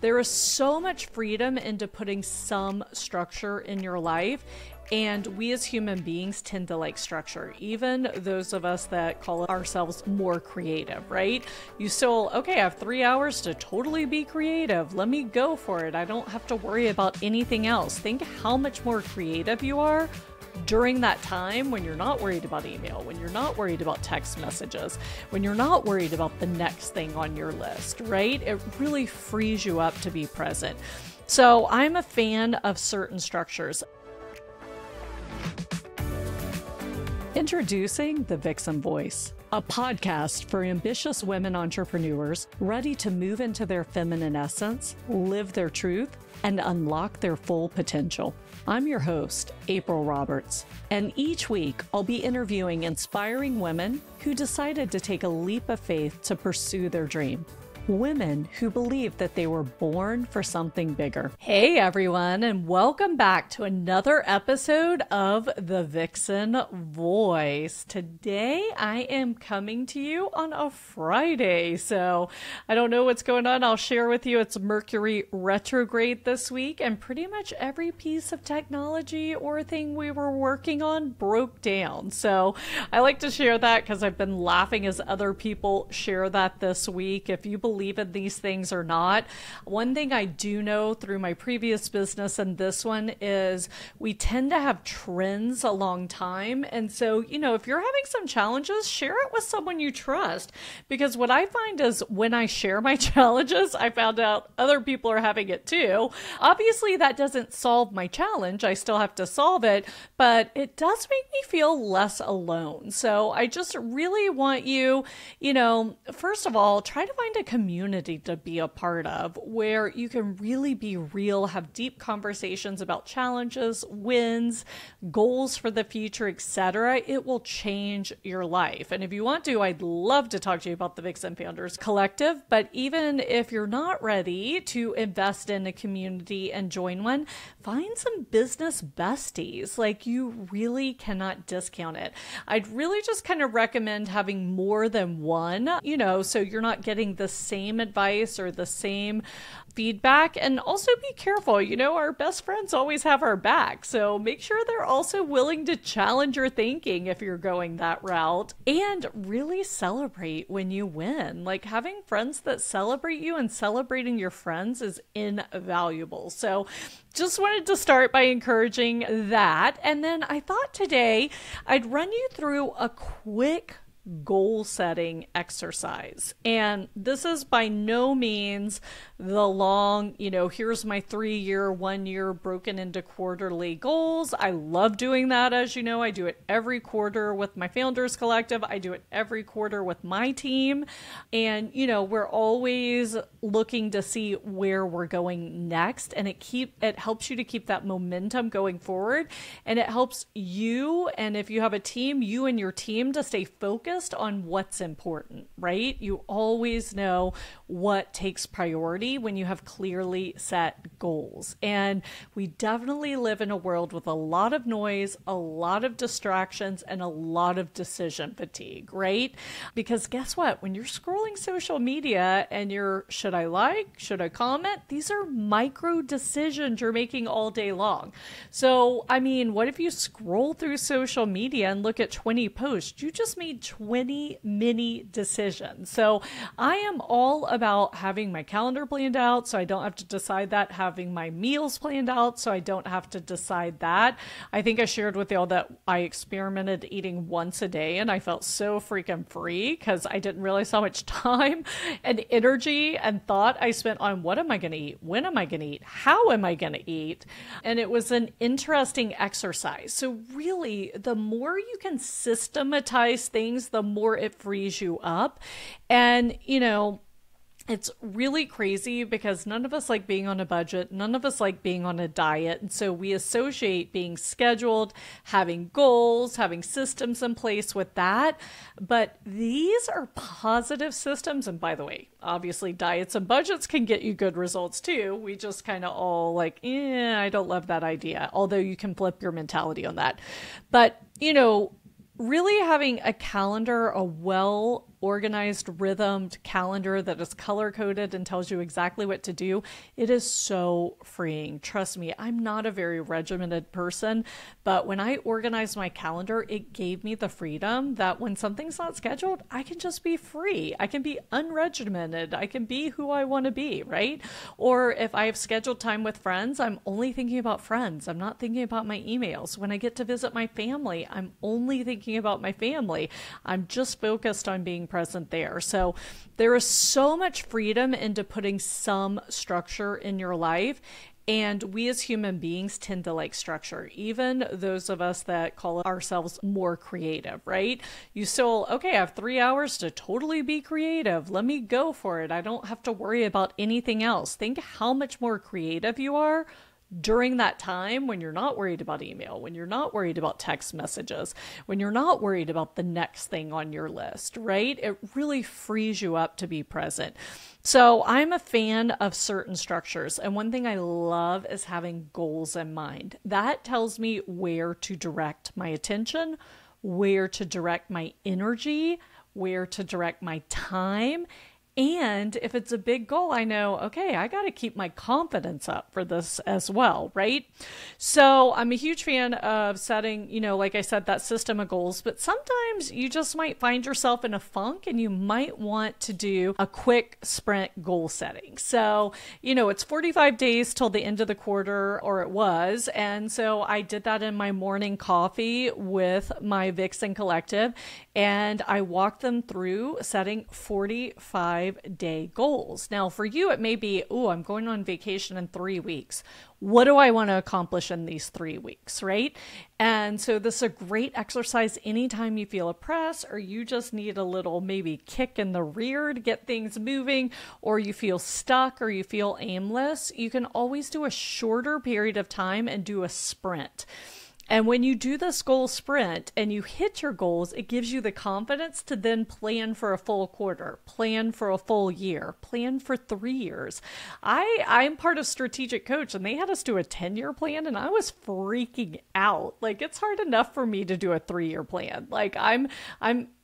There is so much freedom into putting some structure in your life. And we as human beings tend to like structure, even those of us that call ourselves more creative, right? You still, okay, I have 3 hours to totally be creative. Let me go for it. I don't have to worry about anything else. Think how much more creative you are during that time when you're not worried about email, when you're not worried about text messages, when you're not worried about the next thing on your list, right? It really frees you up to be present. So I'm a fan of certain structures. Introducing the Vixen Voice, a podcast for ambitious women entrepreneurs ready to move into their feminine essence, live their truth, and unlock their full potential. I'm your host, April Roberts, and each week I'll be interviewing inspiring women who decided to take a leap of faith to pursue their dream. Women who believe that they were born for something bigger. Hey everyone, and welcome back to another episode of the Vixen Voice. Today I am coming to you on a Friday, so I don't know what's going on. I'll share with you it's Mercury retrograde this week, and pretty much every piece of technology or thing we were working on broke down. So I like to share that because I've been laughing as other people share that this week. If you believe in these things or not. One thing I do know through my previous business and this one is we tend to have trends a long time. And so, if you're having some challenges, share it with someone you trust. Because what I find is when I share my challenges, I found out other people are having it too. Obviously, that doesn't solve my challenge. I still have to solve it, but it does make me feel less alone. So I just really want you, first of all, try to find a community to be a part of where you can really be real, have deep conversations about challenges, wins, goals for the future, etc. It will change your life. And if you want to, I'd love to talk to you about the Vixen Founders Collective. But even if you're not ready to invest in a community and join one, find some business besties. Like, you really cannot discount it. I'd really just kind of recommend having more than one, so you're not getting the same advice or the same feedback. And also be careful, our best friends always have our back. So make sure they're also willing to challenge your thinking if you're going that route, and really celebrate when you win. Like, having friends that celebrate you and celebrating your friends is invaluable. So just wanted to start by encouraging that. And then I thought today I'd run you through a quick goal setting exercise. And this is by no means the long, here's my 3-year, 1 year broken into quarterly goals. I love doing that. As you know, I do it every quarter with my Founders Collective. I do it every quarter with my team. And, we're always looking to see where we're going next. And it helps you to keep that momentum going forward. And it helps you, and if you have a team, you and your team, to stay focused on what's important, right? You always know what takes priority when you have clearly set goals. And we definitely live in a world with a lot of noise, a lot of distractions, and a lot of decision fatigue, right? Because guess what? When you're scrolling social media and should I like, should I comment? These are micro decisions you're making all day long. So, what if you scroll through social media and look at 20 posts? You just made 20 mini decisions. So I am all about having my calendar planned out so I don't have to decide that, having my meals planned out so I don't have to decide that. I think I shared with y'all that I experimented eating once a day and I felt so freaking free because I didn't realize how much time and energy and thought I spent on what am I going to eat? When am I going to eat? How am I going to eat? And it was an interesting exercise. So really, the more you can systematize things, the more it frees you up. And, it's really crazy because none of us like being on a budget. None of us like being on a diet. And so we associate being scheduled, having goals, having systems in place with that. But these are positive systems. And by the way, obviously diets and budgets can get you good results too. We just kind of all like, I don't love that idea. Although you can flip your mentality on that. But, really having a calendar, a well organized, rhythmed calendar that is color-coded and tells you exactly what to do, it is so freeing. Trust me, I'm not a very regimented person, but when I organized my calendar, it gave me the freedom that when something's not scheduled, I can just be free. I can be unregimented. I can be who I want to be, right? Or if I have scheduled time with friends, I'm only thinking about friends. I'm not thinking about my emails. When I get to visit my family, I'm only thinking about my family. I'm just focused on being present there. So there is so much freedom into putting some structure in your life. And we as human beings tend to like structure, even those of us that call ourselves more creative, right? You still, okay, I have 3 hours to totally be creative. Let me go for it. I don't have to worry about anything else. Think how much more creative you are during that time when you're not worried about email, when you're not worried about text messages, when you're not worried about the next thing on your list, right? It really frees you up to be present. So I'm a fan of certain structures. And one thing I love is having goals in mind. That tells me where to direct my attention, where to direct my energy, where to direct my time. And if it's a big goal, I know, okay, I got to keep my confidence up for this as well, right? So I'm a huge fan of setting, like I said, that system of goals, but sometimes you just might find yourself in a funk and you might want to do a quick sprint goal setting. So, it's 45 days till the end of the quarter, or it was. And so I did that in my morning coffee with my Vixen Collective, and I walked them through setting 45-day goals. Now, for you, it may be, I'm going on vacation in 3 weeks. What do I want to accomplish in these 3 weeks, right? And so this is a great exercise anytime you feel oppressed, or you just need a little maybe kick in the rear to get things moving, or you feel stuck, or you feel aimless. You can always do a shorter period of time and do a sprint. And when you do this goal sprint and you hit your goals, it gives you the confidence to then plan for a full quarter, plan for a full year, plan for 3 years. I'm part of Strategic Coach, and they had us do a 10-year plan, and I was freaking out. Like, it's hard enough for me to do a 3-year plan. Like, I'm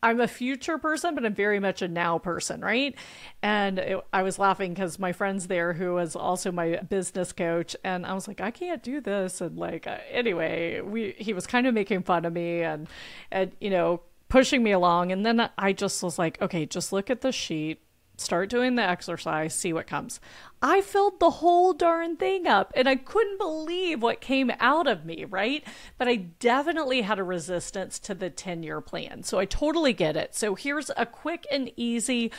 a future person, but I'm very much a now person, right? And I was laughing because my friend's there who was also my business coach, and I was like, I can't do this. And anyway, he was kind of making fun of me and pushing me along. And then I just was like, okay, just look at the sheet, start doing the exercise, see what comes. I filled the whole darn thing up, and I couldn't believe what came out of me, right? But I definitely had a resistance to the 10-year plan. So I totally get it. So here's a quick and easy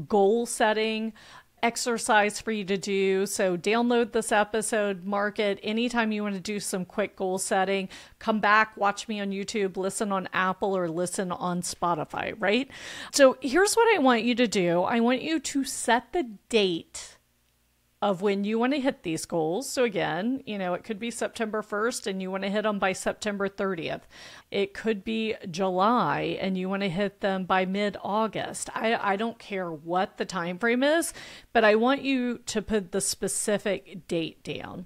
goal setting exercise for you to do. So download this episode, mark it. Anytime you want to do some quick goal setting, come back, watch me on YouTube, listen on Apple, or listen on Spotify, right? So here's what I want you to do. I want you to set the date of when you want to hit these goals. So again, it could be September 1st and you want to hit them by September 30th. It could be July and you want to hit them by mid-August. I don't care what the time frame is, but I want you to put the specific date down.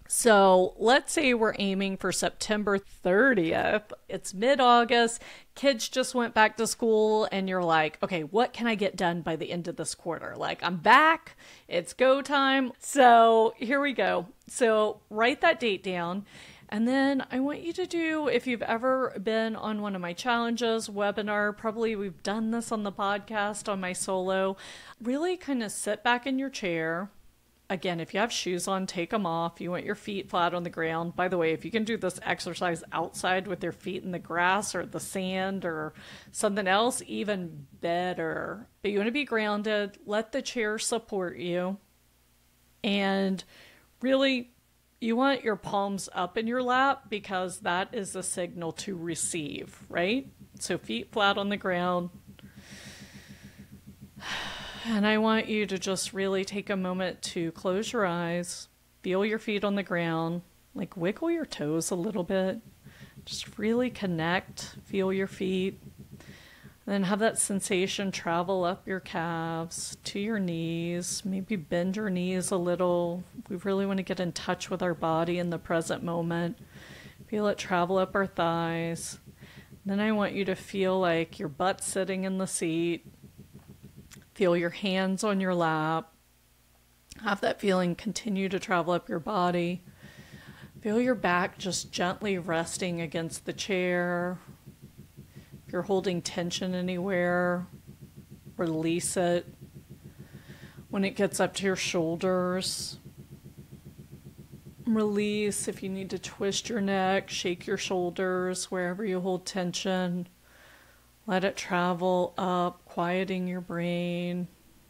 So let's say we're aiming for September 30th. It's mid-August. Kids just went back to school and you're like, okay, what can I get done by the end of this quarter? Like, I'm back. It's go time. So here we go. So write that date down. And then I want you to do, if you've ever been on one of my challenges, webinar, probably we've done this on the podcast, on my solo, really kind of sit back in your chair. Again, if you have shoes on, take them off. You want your feet flat on the ground. By the way, if you can do this exercise outside with your feet in the grass or the sand or something else, even better. But you want to be grounded. Let the chair support you. And really, you want your palms up in your lap because that is a signal to receive, right? So feet flat on the ground. And I want you to just really take a moment to close your eyes, feel your feet on the ground, like wiggle your toes a little bit, just really connect, feel your feet, and then have that sensation travel up your calves to your knees, maybe bend your knees a little. We really want to get in touch with our body in the present moment. Feel it travel up our thighs. Then I want you to feel like your butt sitting in the seat. Feel your hands on your lap. Have that feeling continue to travel up your body. Feel your back just gently resting against the chair. If you're holding tension anywhere, release it. When it gets up to your shoulders, release. If you need to twist your neck, shake your shoulders wherever you hold tension. Let it travel up, quieting your brain,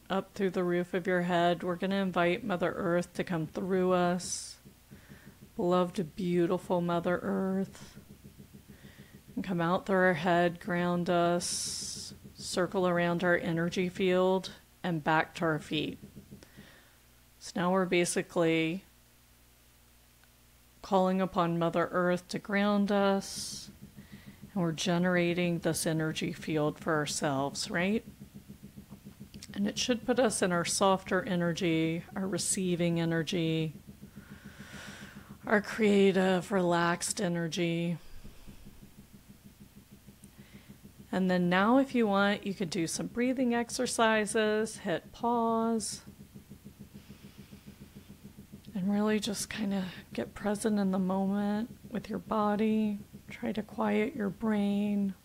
up through the roof of your head. We're going to invite Mother Earth to come through us. Beloved, beautiful Mother Earth. And come out through our head, ground us, circle around our energy field, and back to our feet. So now we're basically calling upon Mother Earth to ground us, and we're generating this energy field for ourselves, right? And it should put us in our softer energy, our receiving energy, our creative, relaxed energy. And then now, if you want, you could do some breathing exercises, hit pause, and really just kind of get present in the moment with your body. Try to quiet your brain,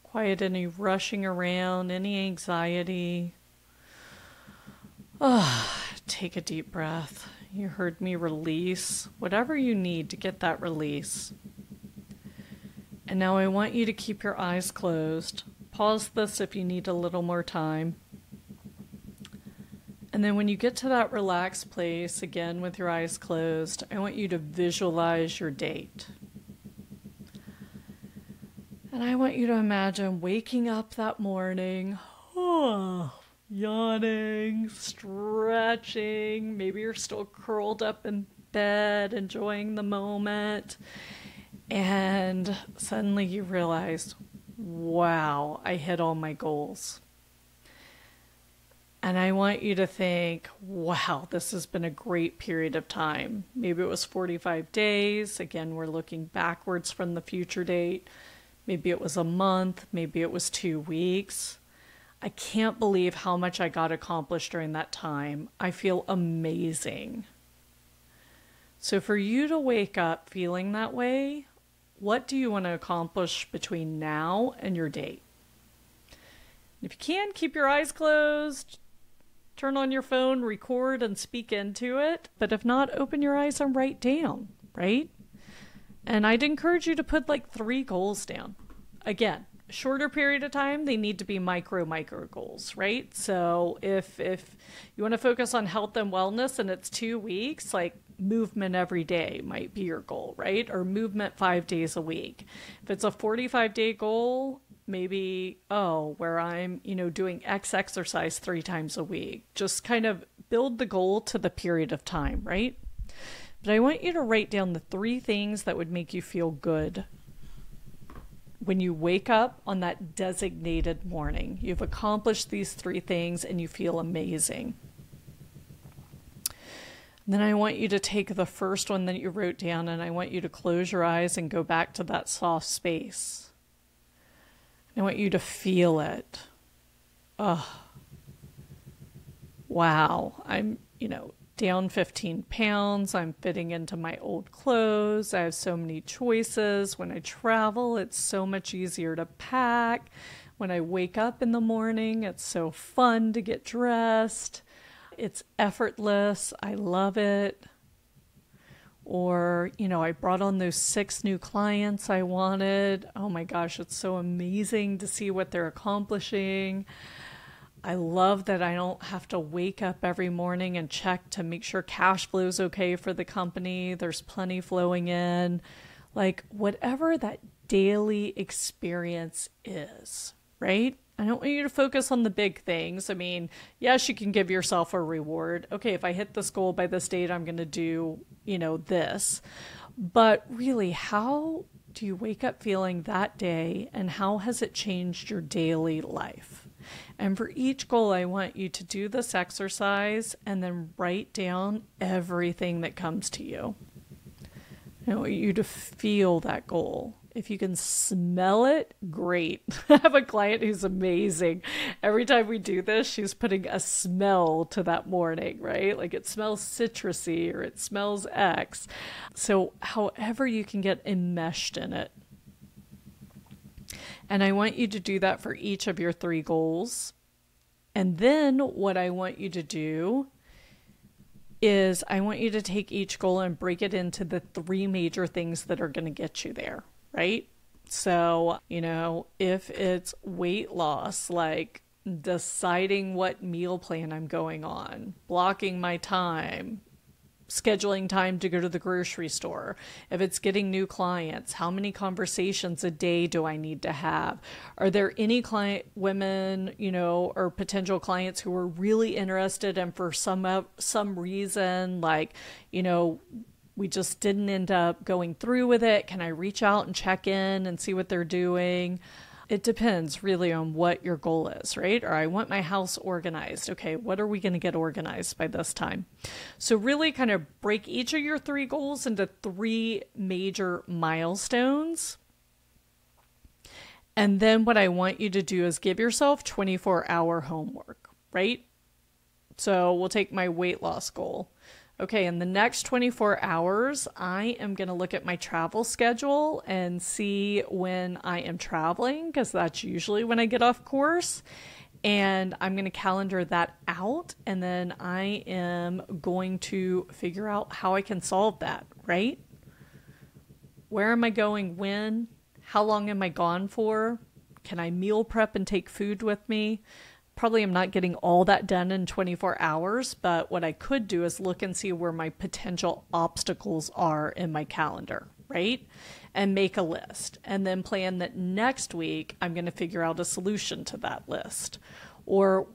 quiet any rushing around, any anxiety. Take a deep breath. You heard me. Release whatever you need to get that release. And now I want you to keep your eyes closed. Pause this if you need a little more time. And then when you get to that relaxed place, again with your eyes closed, I want you to visualize your date. And I want you to imagine waking up that morning, yawning, stretching. Maybe you're still curled up in bed, enjoying the moment. And suddenly you realize, wow, I hit all my goals. And I want you to think, wow, this has been a great period of time. Maybe it was 45 days. Again, we're looking backwards from the future date. Maybe it was a month. Maybe it was 2 weeks. I can't believe how much I got accomplished during that time. I feel amazing. So for you to wake up feeling that way, what do you want to accomplish between now and your date? If you can, keep your eyes closed. Turn on your phone, record, and speak into it. But if not, open your eyes and write down, right? And I'd encourage you to put like 3 goals down. Again, shorter period of time, they need to be micro goals, right? So if you want to focus on health and wellness and it's 2 weeks, like movement every day might be your goal, right? Or movement 5 days a week. If it's a 45-day goal, maybe, where I'm, doing X exercise 3 times a week. Just kind of build the goal to the period of time, right? But I want you to write down the 3 things that would make you feel good when you wake up on that designated morning. You've accomplished these 3 things and you feel amazing. And then I want you to take the first one that you wrote down and I want you to close your eyes and go back to that soft space. I want you to feel it. Wow. I'm, down 15 pounds. I'm fitting into my old clothes. I have so many choices. When I travel, it's so much easier to pack. When I wake up in the morning, it's so fun to get dressed. It's effortless. I love it. Or, I brought on those 6 new clients I wanted. Oh my gosh, it's so amazing to see what they're accomplishing. I love that I don't have to wake up every morning and check to make sure cash flow is okay for the company. There's plenty flowing in. Like whatever that daily experience is, right? I don't want you to focus on the big things. I mean, yes, you can give yourself a reward. Okay, if I hit this goal by this date, I'm going to do, this. But really, how do you wake up feeling that day and how has it changed your daily life? And for each goal, I want you to do this exercise and then write down everything that comes to you. I want you to feel that goal. If you can smell it, great. I have a client who's amazing. Every time we do this, she's putting a smell to that morning, right? Like it smells citrusy or it smells X. So however you can get enmeshed in it. And I want you to do that for each of your 3 goals. And then what I want you to do is I want you to take each goal and break it into the 3 major things that are going to get you there. Right? So, if it's weight loss, like deciding what meal plan I'm going on, blocking my time, scheduling time to go to the grocery store. If it's getting new clients, how many conversations a day do I need to have? Are there any women, or potential clients who are really interested and for some reason, like, we just didn't end up going through with it? Can I reach out and check in and see what they're doing? It depends really on what your goal is, right? Or I want my house organized. Okay, what are we going to get organized by this time? So really kind of break each of your 3 goals into 3 major milestones. And then what I want you to do is give yourself 24-hour homework, right? So we'll take my weight loss goal. Okay, in the next 24 hours, I am going to look at my travel schedule and see when I am traveling, because that's usually when I get off course. And I'm going to calendar that out. And then I am going to figure out how I can solve that, right? Where am I going? When? How long am I gone for? Can I meal prep and take food with me? Probably I'm not getting all that done in 24 hours, but what I could do is look and see where my potential obstacles are in my calendar, right? And make a list, and then plan that next week I'm going to figure out a solution to that list or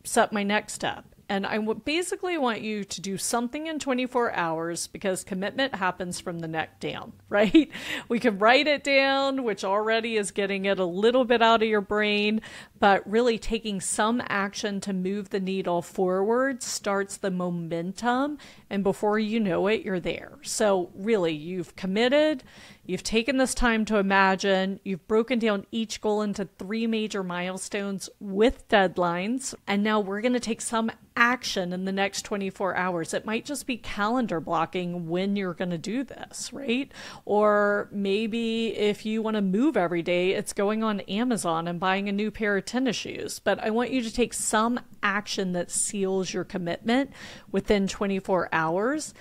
set my next step. And I basically want you to do something in 24 hours, because commitment happens from the neck down, right? We can write it down, which already is getting it a little bit out of your brain, but really taking some action to move the needle forward starts the momentum. And before you know it, you're there. So really, you've committed. You've taken this time to imagine, you've broken down each goal into 3 major milestones with deadlines, and now we're going to take some action in the next 24 hours. It might just be calendar blocking when you're going to do this, right? Or maybe if you want to move every day, it's going on Amazon and buying a new pair of tennis shoes. But I want you to take some action that seals your commitment within 24 hours.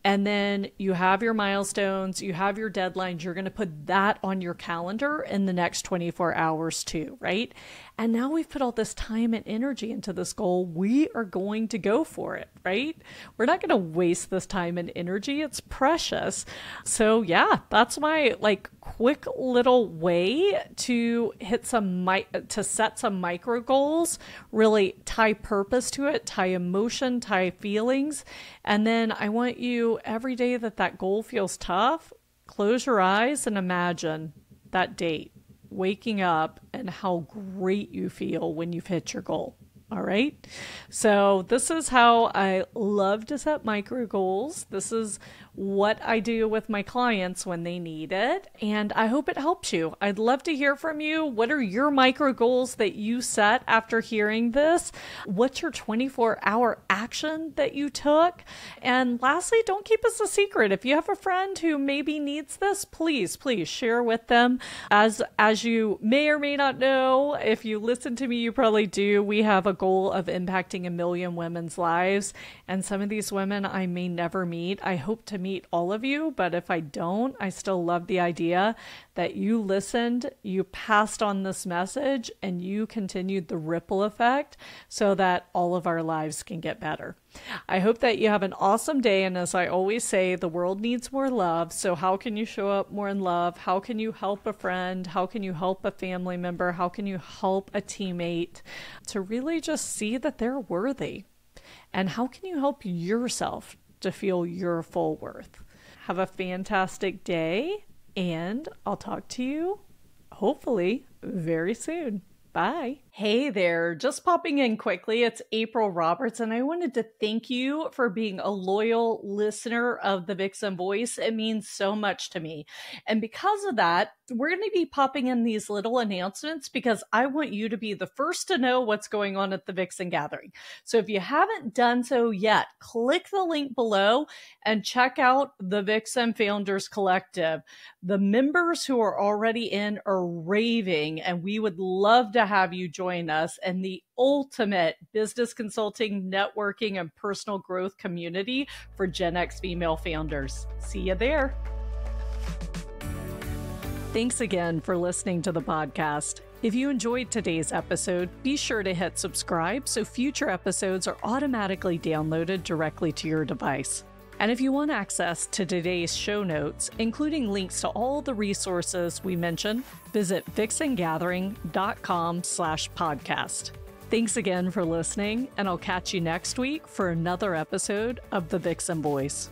And then you have your milestones, you have your deadlines, you're going to put that on your calendar in the next 24 hours too, right? And now we've put all this time and energy into this goal. We are going to go for it, right? We're not going to waste this time and energy. It's precious. So yeah, that's my quick little way to to set some micro goals, really tie purpose to it, tie emotion, tie feelings. And then I want you, every day that goal feels tough, close your eyes and imagine that date, waking up, and how great you feel when you've hit your goal. All right. So this is how I love to set micro goals. This is what I do with my clients when they need it. And I hope it helps you. I'd love to hear from you. What are your micro goals that you set after hearing this? What's your 24-hour action that you took? And lastly, don't keep us a secret. If you have a friend who maybe needs this, please share with them. As you may or may not know, if you listen to me, you probably do. We have a goal of impacting 1 million women's lives. And some of these women I may never meet. I hope to meet all of you, but if I don't, I still love the idea that you listened, you passed on this message, and you continued the ripple effect so that all of our lives can get better. I hope that you have an awesome day. And as I always say, the world needs more love. So how can you show up more in love? How can you help a friend? How can you help a family member? How can you help a teammate to really just see that they're worthy? And how can you help yourself to feel your full worth? Have a fantastic day, and I'll talk to you hopefully very soon. Bye. Hey there, just popping in quickly. It's April Roberts, and I wanted to thank you for being a loyal listener of the Vixen Voice. It means so much to me. And because of that, we're going to be popping in these little announcements because I want you to be the first to know what's going on at the Vixen Gathering. So if you haven't done so yet, click the link below and check out the Vixen Founders Collective. The members who are already in are raving, and we would love to have you join us in the ultimate business consulting, networking, and personal growth community for Gen X female founders. See you there. Thanks again for listening to the podcast. If you enjoyed today's episode, be sure to hit subscribe so future episodes are automatically downloaded directly to your device. And if you want access to today's show notes, including links to all the resources we mentioned, visit vixengathering.com/podcast. Thanks again for listening, and I'll catch you next week for another episode of The Vixen Voice.